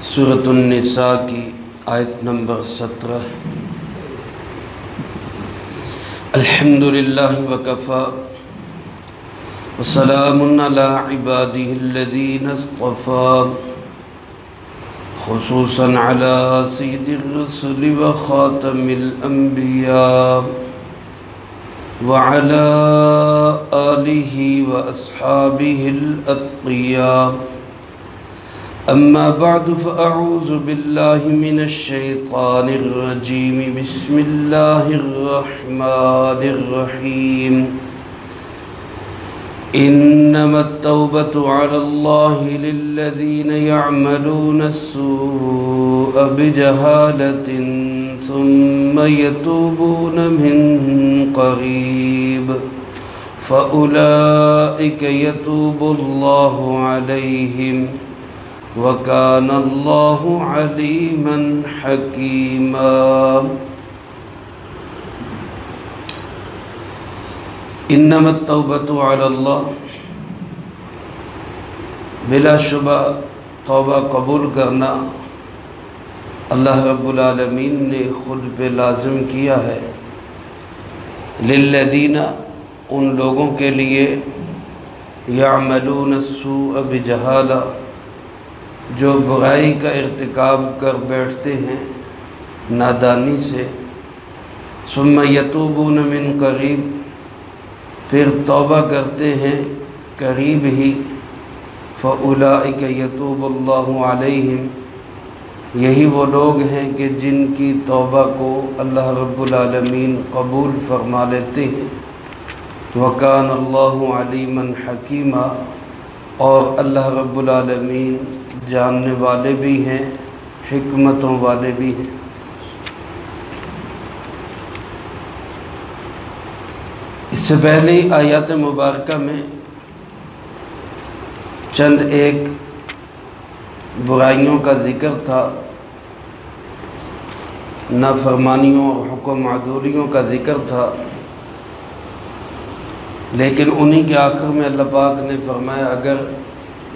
سورۃ النساء کی آیت نمبر 17۔ الحمدللہ وکفی وسلام علی عبادہ الذین اصطفی خصوصا علی سید الرسل وخاتم الانبیاء وعلی آلہ واصحابہ الاتقیاء۔ اما بعد فاعوذ باللہ من الشیطان الرجیم بسم اللہ الرحمن الرحیم۔ انما التوبة على الله للذین يعملون السوء بجہالة ثم يتوبون من قریب فأولئک يتوب اللہ علیہم وَكَانَ اللَّهُ عَلِيمًا حَكِيمًا۔ انما التوبۃ علی اللہ، بلا شبہ توبہ قبول کرنا اللہ رب العالمین نے خود پہ لازم کیا ہے۔ للذین، ان لوگوں کے لیے، یعملون السوء بجہالہ، جو برائی کا ارتکاب کر بیٹھتے ہیں نادانی سے، ثم یتوبون من قریب، پھر توبہ کرتے ہیں قریب ہی، فاولئک یتوب اللہ علیہم، یہی وہ لوگ ہیں کہ جن کی توبہ کو اللہ رب العالمین قبول فرما لیتے ہیں۔ وکان اللہ علیما حکیما، اور اللہ رب العالمین جاننے والے بھی ہیں، حکمتوں والے بھی ہیں۔ اس سے پہلے آیات مبارکہ میں چند ایک برائیوں کا ذکر تھا، نافرمانیوں اور حکم عدولیوں کا ذکر تھا، لیکن انہی کے آخر میں اللہ پاک نے فرمایا اگر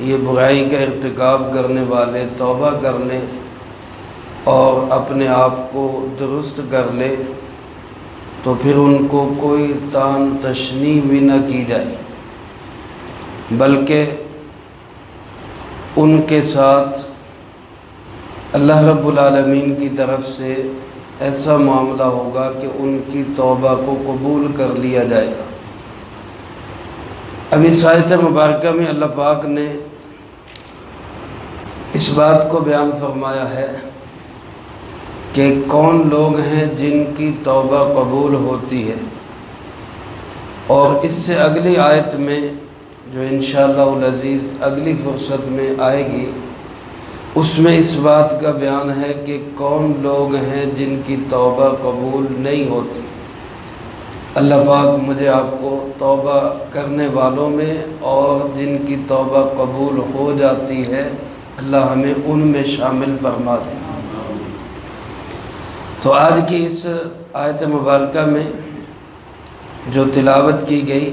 یہ برائی کا ارتکاب کرنے والے توبہ کر لیں اور اپنے آپ کو درست کر لے تو پھر ان کو کوئی تان تشنیع بھی نہ کی جائے، بلکہ ان کے ساتھ اللہ رب العالمین کی طرف سے ایسا معاملہ ہوگا کہ ان کی توبہ کو قبول کر لیا جائے گا۔ اب اس آیت مبارکہ میں اللہ پاک نے اس بات کو بیان فرمایا ہے کہ کون لوگ ہیں جن کی توبہ قبول ہوتی ہے، اور اس سے اگلی آیت میں جو انشاءاللہ العزیز اگلی فرصت میں آئے گی، اس میں اس بات کا بیان ہے کہ کون لوگ ہیں جن کی توبہ قبول نہیں ہوتی۔ اللہ پاک مجھے آپ کو توبہ کرنے والوں میں اور جن کی توبہ قبول ہو جاتی ہے، اللہ ہمیں ان میں شامل فرما دے۔ تو آج کی اس آیت مبارکہ میں جو تلاوت کی گئی،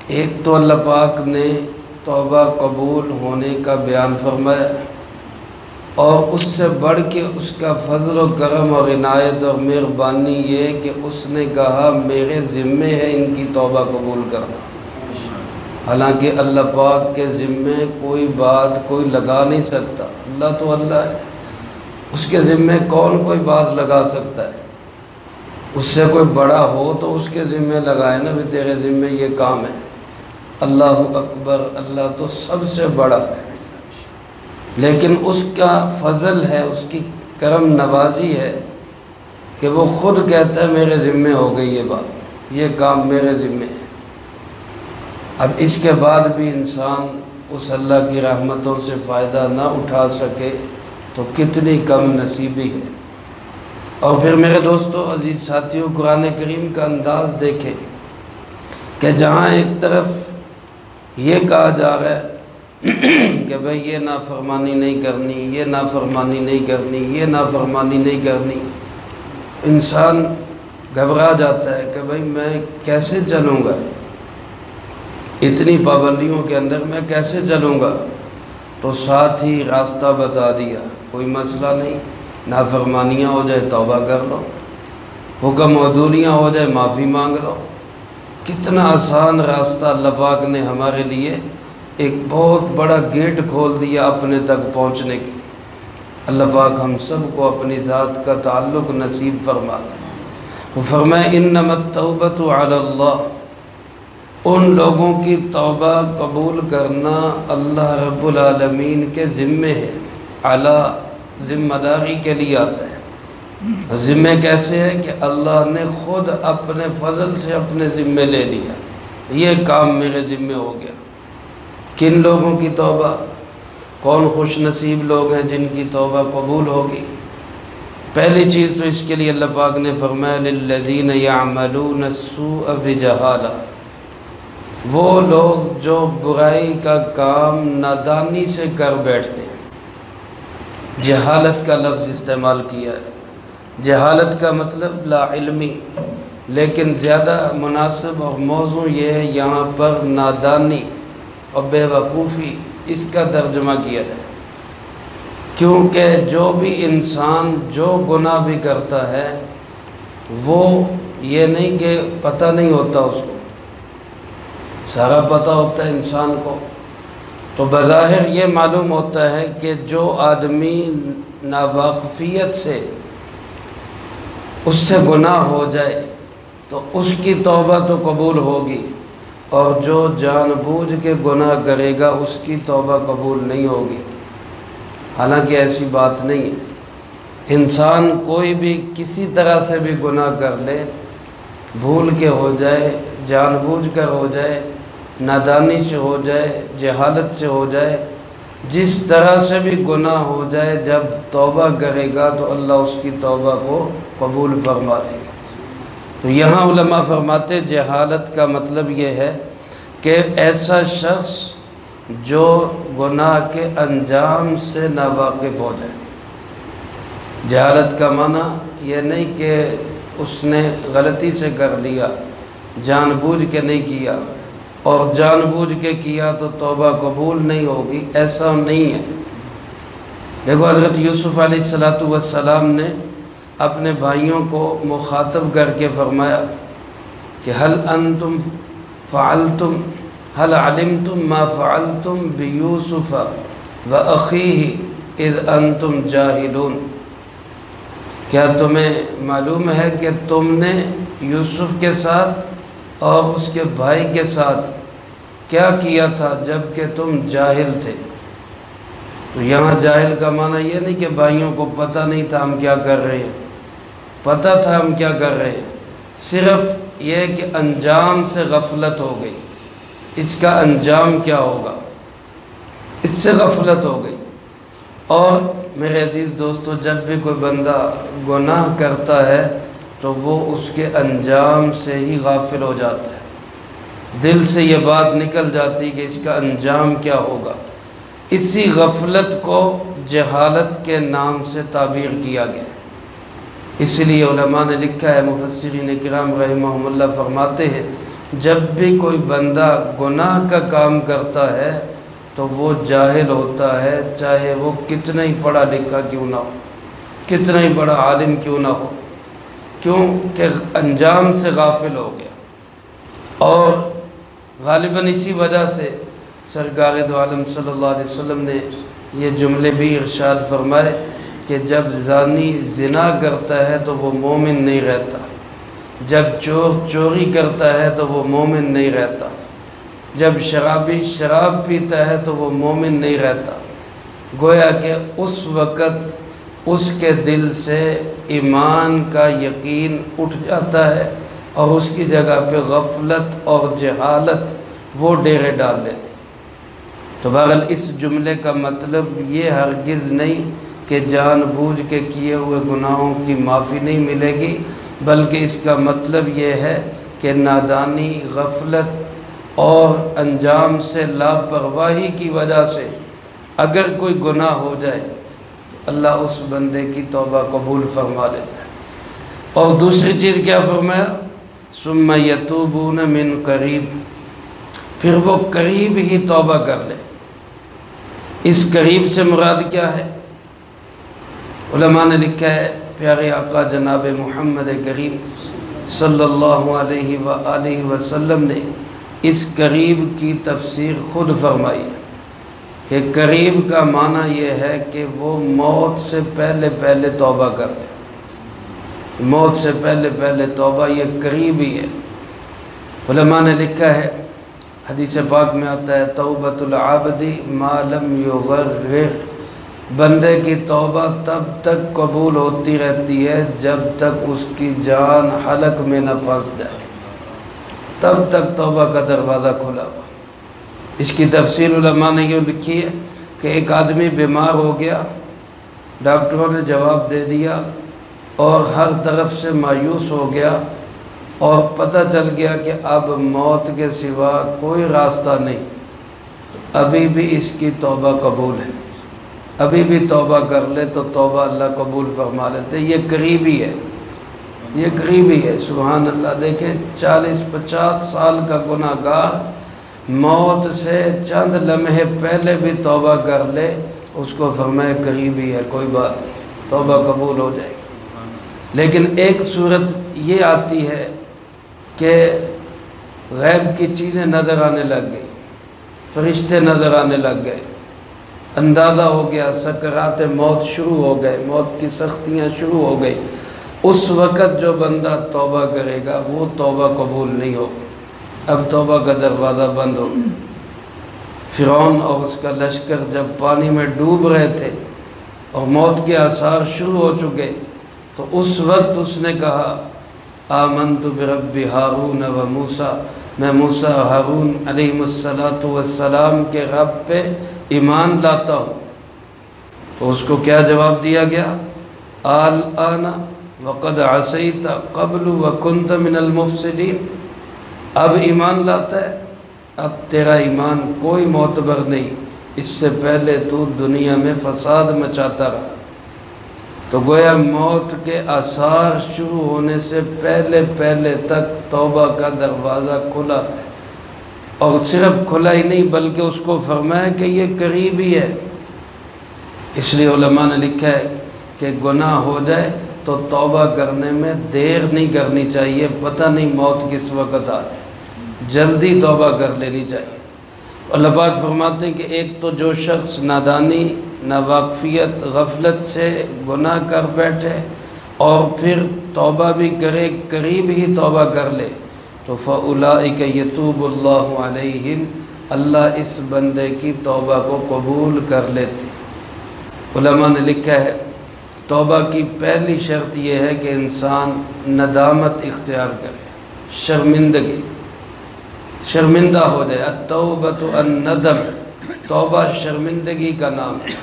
ایک تو اللہ پاک نے توبہ قبول ہونے کا بیان فرمایا، اور اس سے بڑھ کے اس کا فضل و کرم اور عنایت اور مہربانی یہ کہ اس نے کہا میرے ذمے ہے ان کی توبہ قبول کرنا۔ حالانکہ اللہ پاک کے ذمے کوئی بات کوئی لگا نہیں سکتا، اللہ تو اللہ ہے، اس کے ذمے کون کوئی بات لگا سکتا ہے؟ اس سے کوئی بڑا ہو تو اس کے ذمے لگائے نا، بھی تیرے ذمے یہ کام ہے۔ اللہ اکبر، اللہ تو سب سے بڑا ہے، لیکن اس کا فضل ہے، اس کی کرم نوازی ہے کہ وہ خود کہتا ہے میرے ذمے ہو گئی یہ بات، یہ کام میرے ذمے ہے۔ اب اس کے بعد بھی انسان اس اللہ کی رحمتوں سے فائدہ نہ اٹھا سکے تو کتنی کم نصیبی ہے۔ اور پھر میرے دوستو عزیز ساتھیوں، قرآن کریم کا انداز دیکھیں کہ جہاں ایک طرف یہ کہا جا رہا ہے کہ بھئی یہ نافرمانی نہیں کرنی، یہ نافرمانی نہیں کرنی، یہ نافرمانی نہیں کرنی، انسان گھبرا جاتا ہے کہ بھئی میں کیسے چلوں گا، اتنی پابندیوں کے اندر میں کیسے چلوں گا؟ تو ساتھ ہی راستہ بتا دیا کوئی مسئلہ نہیں، نافرمانیاں ہو جائے توبہ کر لو، حکم عدولیاں ہو جائے معافی مانگ لو۔ کتنا آسان راستہ اللہ پاک نے ہمارے لیے ایک بہت بڑا گیٹ کھول دیا اپنے تک پہنچنے کے لیے۔ اللہ پاک ہم سب کو اپنی ذات کا تعلق نصیب فرما دے۔ وہ فرمائے انما التوبۃ علی اللہ، ان لوگوں کی توبہ قبول کرنا اللہ رب العالمین کے ذمے ہے۔ اعلیٰ ذمہ داری کے لیے آتا ہے۔ ذمہ کیسے ہے کہ اللہ نے خود اپنے فضل سے اپنے ذمے لے لیا، یہ کام میرے ذمے ہو گیا۔ کن لوگوں کی توبہ؟ کون خوش نصیب لوگ ہیں جن کی توبہ قبول ہوگی؟ پہلی چیز تو اس کے لیے اللہ پاک نے فرمایا للذین یعملون السوء بجہالہ، وہ لوگ جو برائی کا کام نادانی سے کر بیٹھتے ہیں۔ جہالت کا لفظ استعمال کیا ہے، جہالت کا مطلب لا علمی، لیکن زیادہ مناسب اور موضوع یہ ہے یہاں پر نادانی اور بے وقوفی، اس کا ترجمہ کیا جائے، کیونکہ جو بھی انسان جو گناہ بھی کرتا ہے وہ یہ نہیں کہ پتہ نہیں ہوتا اس کو، سارا پتہ ہوتا ہے انسان کو۔ تو بظاہر یہ معلوم ہوتا ہے کہ جو آدمی ناواقفیت سے اس سے گناہ ہو جائے تو اس کی توبہ تو قبول ہوگی، اور جو جان بوجھ کے گناہ کرے گا اس کی توبہ قبول نہیں ہوگی۔ حالانکہ ایسی بات نہیں ہے، انسان کوئی بھی کسی طرح سے بھی گناہ کر لے، بھول کے ہو جائے، جان بوجھ کر ہو جائے، نادانی سے ہو جائے، جہالت سے ہو جائے، جس طرح سے بھی گناہ ہو جائے، جب توبہ کرے گا تو اللہ اس کی توبہ کو قبول فرما لے گا۔ تو یہاں علماء فرماتے جہالت کا مطلب یہ ہے کہ ایسا شخص جو گناہ کے انجام سے ناواقف ہو جائے۔ جہالت کا معنی یہ نہیں کہ اس نے غلطی سے کر لیا، جان بوجھ کے نہیں کیا، اور جان بوجھ کے کیا تو توبہ قبول نہیں ہوگی، ایسا نہیں ہے۔ دیکھو حضرت یوسف علیہ السلام نے اپنے بھائیوں کو مخاطب کر کے فرمایا کہ هل علمتم ما فعلتم بيوسف وأخيه اذ انتم جاہلون، کیا تمہیں معلوم ہے کہ تم نے یوسف کے ساتھ اور اس کے بھائی کے ساتھ کیا کیا تھا جب کہ تم جاہل تھے؟ تو یہاں جاہل کا معنی یہ نہیں کہ بھائیوں کو پتہ نہیں تھا ہم کیا کر رہے ہیں، پتہ تھا ہم کیا کر رہے ہیں، صرف یہ کہ انجام سے غفلت ہو گئی، اس کا انجام کیا ہوگا، اس سے غفلت ہو گئی۔ اور میرے عزیز دوستو، جب بھی کوئی بندہ گناہ کرتا ہے تو وہ اس کے انجام سے ہی غافل ہو جاتا ہے، دل سے یہ بات نکل جاتی کہ اس کا انجام کیا ہوگا۔ اسی غفلت کو جہالت کے نام سے تعبیر کیا گیا۔ اس لیے علماء نے لکھا ہے، مفسرین کرام رحمہم اللہ فرماتے ہیں جب بھی کوئی بندہ گناہ کا کام کرتا ہے تو وہ جاہل ہوتا ہے، چاہے وہ کتنا ہی پڑھا لکھا کیوں نہ ہو، کتنا ہی بڑا عالم کیوں نہ ہو، کیونکہ انجام سے غافل ہو گیا۔ اور غالباً اسی وجہ سے سرکار دو عالم صلی اللہ علیہ وسلم نے یہ جملے بھی ارشاد فرمائے کہ جب زانی زنا کرتا ہے تو وہ مومن نہیں رہتا، جب چور چوری کرتا ہے تو وہ مومن نہیں رہتا، جب شرابی شراب پیتا ہے تو وہ مومن نہیں رہتا۔ گویا کہ اس وقت اس کے دل سے ایمان کا یقین اٹھ جاتا ہے اور اس کی جگہ پہ غفلت اور جہالت وہ ڈیرے ڈال لیتی۔ تو بہرحال اس جملے کا مطلب یہ ہرگز نہیں کہ جان بوجھ کے کیے ہوئے گناہوں کی معافی نہیں ملے گی، بلکہ اس کا مطلب یہ ہے کہ نادانی، غفلت اور انجام سے لاپرواہی کی وجہ سے اگر کوئی گناہ ہو جائے اللہ اس بندے کی توبہ قبول فرما لیتا ہے۔ اور دوسری چیز کیا فرمایا؟ ثم یتوبون من قریب، پھر وہ قریب ہی توبہ کر لے۔ اس قریب سے مراد کیا ہے؟ علماء نے لکھا ہے پیارے آقا جناب محمد کریم صلی اللہ علیہ وآلہ وسلم نے اس قریب کی تفسیر خود فرمائی ہے کہ قریب کا معنی یہ ہے کہ وہ موت سے پہلے پہلے توبہ کر لے، موت سے پہلے پہلے توبہ، یہ قریب ہی ہے۔ علماء نے لکھا ہے حدیث پاک میں آتا ہے توبۃ العبد ما لم یغرغر، بندے کی توبہ تب تک قبول ہوتی رہتی ہے جب تک اس کی جان حلق میں نہ پھنس جائے، تب تک توبہ کا دروازہ کھلا ہوا۔ اس کی تفسیر علماء نے یہ لکھی ہے کہ ایک آدمی بیمار ہو گیا، ڈاکٹروں نے جواب دے دیا اور ہر طرف سے مایوس ہو گیا اور پتہ چل گیا کہ اب موت کے سوا کوئی راستہ نہیں، تو ابھی بھی اس کی توبہ قبول ہے، ابھی بھی توبہ کر لے تو توبہ اللہ قبول فرما لیتے۔ یہ قریبی ہے، یہ قریبی ہے، سبحان اللہ۔ دیکھیں 40-50 سال کا گناہ گار موت سے چند لمحے پہلے بھی توبہ کر لے، اس کو فرمائے قریبی ہے، کوئی بات نہیں، توبہ قبول ہو جائے گی۔ لیکن ایک صورت یہ آتی ہے کہ غیب کی چیزیں نظر آنے لگ گئی، فرشتے نظر آنے لگ گئے، اندازہ ہو گیا، سکرات موت شروع ہو گئے، موت کی سختیاں شروع ہو گئی۔ اس وقت جو بندہ توبہ کرے گا وہ توبہ قبول نہیں ہوگی، اب توبہ کا دروازہ بند ہو گیا۔ فرعون اور اس کا لشکر جب پانی میں ڈوب رہے تھے اور موت کے آثار شروع ہو چکے، تو اس وقت اس نے کہا آمنت برب ہارون و موسیٰ، میں موسیٰ و ہارون علیہ السلام کے رب پہ ایمان لاتا ہوں۔ تو اس کو کیا جواب دیا گیا؟ الآن وقد عصیت قبل وکنت من المفسدین، اب ایمان لاتا ہے، اب تیرا ایمان کوئی معتبر نہیں، اس سے پہلے تو دنیا میں فساد مچاتا رہا۔ تو گویا موت کے آثار شروع ہونے سے پہلے پہلے تک توبہ کا دروازہ کھلا ہے، اور صرف کھلا ہی نہیں بلکہ اس کو فرمایا کہ یہ قریب ہی ہے۔ اس لیے علماء نے لکھا ہے کہ گناہ ہو جائے تو توبہ کرنے میں دیر نہیں کرنی چاہیے، پتہ نہیں موت کس وقت آ جائے، جلدی توبہ کر لینی چاہیے۔ اللہ پاک فرماتے ہیں کہ ایک تو جو شخص نادانی، ناواقفیت، غفلت سے گناہ کر بیٹھے اور پھر توبہ بھی کرے، قریب ہی توبہ کر لے، تو فَأُولَٰئِكَ يَتُوبُ اللَّهُ عَلَيْهِمْ، اللہ اس بندے کی توبہ کو قبول کر لیتے۔ علماء نے لکھا ہے توبہ کی پہلی شرط یہ ہے کہ انسان ندامت اختیار کرے، شرمندگی، شرمندہ ہو جائے۔ التوبۃ الندم، توبہ شرمندگی کا نام ہے،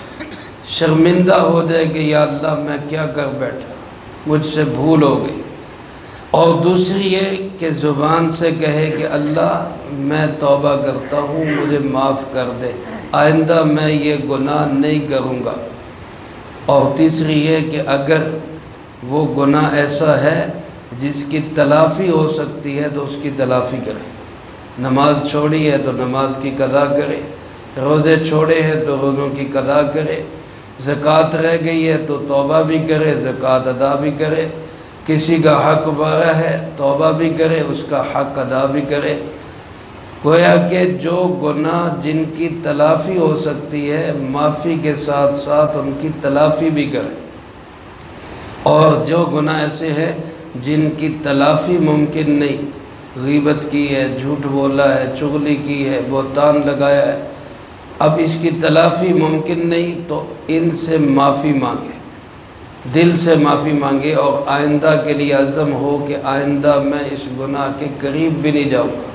شرمندہ ہو جائے کہ یا اللہ میں کیا کر بیٹھا، مجھ سے بھول ہو گئی۔ اور دوسری یہ کہ زبان سے کہے کہ اللہ میں توبہ کرتا ہوں، مجھے معاف کر دے، آئندہ میں یہ گناہ نہیں کروں گا۔ اور تیسری یہ کہ اگر وہ گناہ ایسا ہے جس کی تلافی ہو سکتی ہے تو اس کی تلافی کرے، نماز چھوڑی ہے تو نماز کی قضا کرے، روزے چھوڑے ہیں تو روزوں کی قضا کرے، زکوٰۃ رہ گئی ہے تو توبہ بھی کرے، زکوٰۃ ادا بھی کرے، کسی کا حق بارہ ہے توبہ بھی کرے، اس کا حق ادا بھی کرے۔ گویا کہ جو گناہ جن کی تلافی ہو سکتی ہے معافی کے ساتھ ساتھ ان کی تلافی بھی کرے، اور جو گناہ ایسے ہیں جن کی تلافی ممکن نہیں، غیبت کی ہے، جھوٹ بولا ہے، چغلی کی ہے، بہتان لگایا ہے، اب اس کی تلافی ممکن نہیں تو ان سے معافی مانگے، دل سے معافی مانگے، اور آئندہ کے لیے عزم ہو کہ آئندہ میں اس گناہ کے قریب بھی نہیں جاؤں گا۔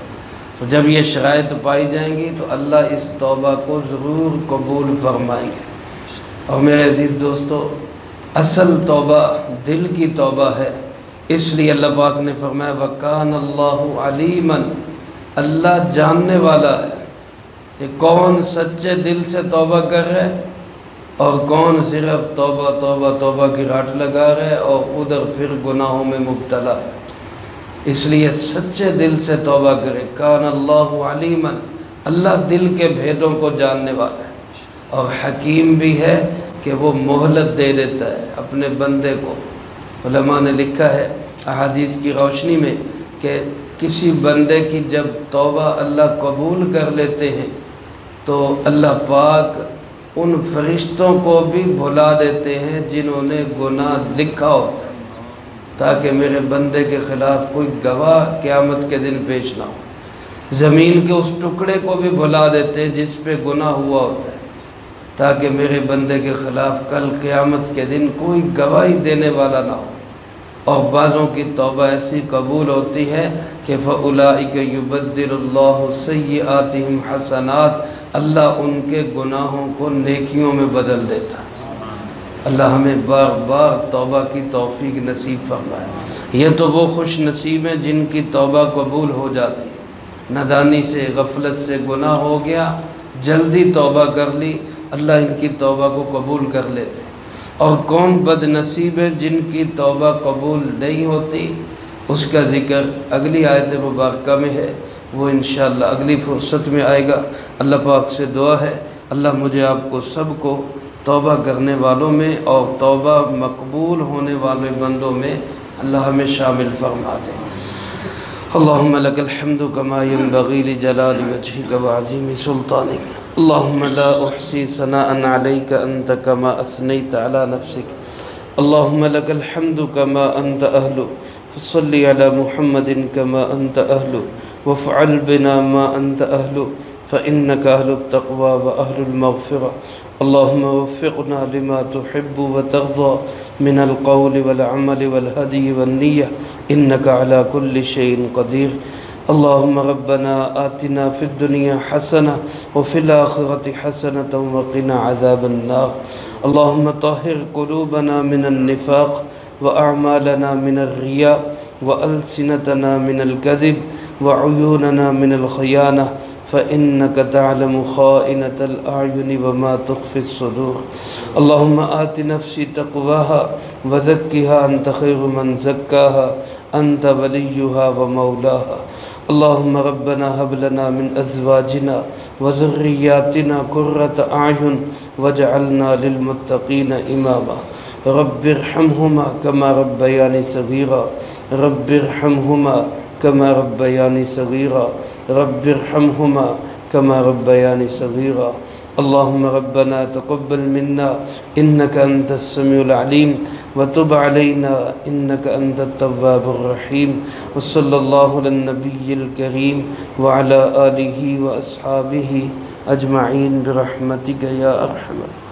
تو جب یہ شرائط پائی جائیں گی تو اللہ اس توبہ کو ضرور قبول فرمائیں گے۔ اور میرے عزیز دوستو، اصل توبہ دل کی توبہ ہے، اس لیے اللہ پاک نے فرمایا وَكَانَ اللَّهُ عَلِيمًا، اللہ جاننے والا ہے کہ کون سچے دل سے توبہ کر رہے اور کون صرف توبہ توبہ توبہ کی راٹ لگا رہے اور ادھر پھر گناہوں میں مبتلا ہے۔ اس لیے سچے دل سے توبہ کرے۔ کان اللہ علیمًا، اللہ دل کے بھیدوں کو جاننے والا ہے اور حکیم بھی ہے کہ وہ مہلت دے دیتا ہے اپنے بندے کو۔ علماء نے لکھا ہے احادیث کی روشنی میں کہ کسی بندے کی جب توبہ اللہ قبول کر لیتے ہیں تو اللہ پاک ان فرشتوں کو بھی بھلا دیتے ہیں جنہوں نے گناہ لکھا ہوتا ہے، تاکہ میرے بندے کے خلاف کوئی گواہ قیامت کے دن پیش نہ ہو۔ زمین کے اس ٹکڑے کو بھی بھلا دیتے ہیں جس پہ گناہ ہوا ہوتا ہے، تاکہ میرے بندے کے خلاف کل قیامت کے دن کوئی گواہی دینے والا نہ ہو۔ اور بعضوں کی توبہ ایسی قبول ہوتی ہے کہ فَأُولَئِكَ يُبَدِّلُ اللَّهُ سَيِّئَاتِهِمْ حَسَنَاتٍ، اللہ ان کے گناہوں کو نیکیوں میں بدل دیتا ہے۔ اللہ ہمیں بار بار توبہ کی توفیق نصیب فرمائے۔ یہ تو وہ خوش نصیب ہیں جن کی توبہ قبول ہو جاتی ہے۔ نادانی سے، غفلت سے گناہ ہو گیا، جلدی توبہ کر لی، اللہ ان کی توبہ کو قبول کر لیتے ہیں۔ اور کون بد نصیب ہے جن کی توبہ قبول نہیں ہوتی، اس کا ذکر اگلی آیت مبارکہ میں ہے، وہ انشاءاللہ اگلی فرصت میں آئے گا۔ اللہ پاک سے دعا ہے اللہ مجھے آپ کو سب کو توبہ کرنے والوں میں اور توبہ مقبول ہونے والے بندوں میں اللہ ہمیں شامل فرما دے۔ اللہم لک الحمد کما ینبغی لجلال وجہک وعظیم سلطانک، اللہم لا احصی ثناء علیک انت کما اثنیت علی نفسک، اللہم لک الحمد کما انت اہل، فصلی علی محمد کما انت اہل، وافعل بنا ما انت اہل، فإنک اہل التقوی واہل المغفرہ، اللہم وفقنا لما تحب وترضى من القول والعمل والهدي والنية إنك على كل شيء قدير. اللهم ربنا آتنا في الدنيا حسنة وفي الآخرة حسنة وقنا عذاب النار. اللهم طهر قلوبنا من النفاق وأعمالنا من الرياء وألسنتنا من الكذب وعيوننا من الخيانة فإنك تعلم خائنة الأعين وما تخفي الصدور. اللهم آت نفسي تقواها وزكها أنت خير من زكاها أنت وليها ومولاها. اللهم ربنا هب لنا من أزواجنا وذرياتنا قرة أعين واجعلنا للمتقين إماما. رب ارحمهما كما ربياني صغيرا، رب ارحمهما كما ربياني صغيرا، رب ارحمهما كما ربياني صغيرا. اللهم ربنا تقبل منا إنك أنت السميع العليم وتب علينا إنك أنت التواب الرحيم. وصلى الله على النبي الكريم وعلى آله وأصحابه أجمعين برحمتك يا أرحم الراحمين.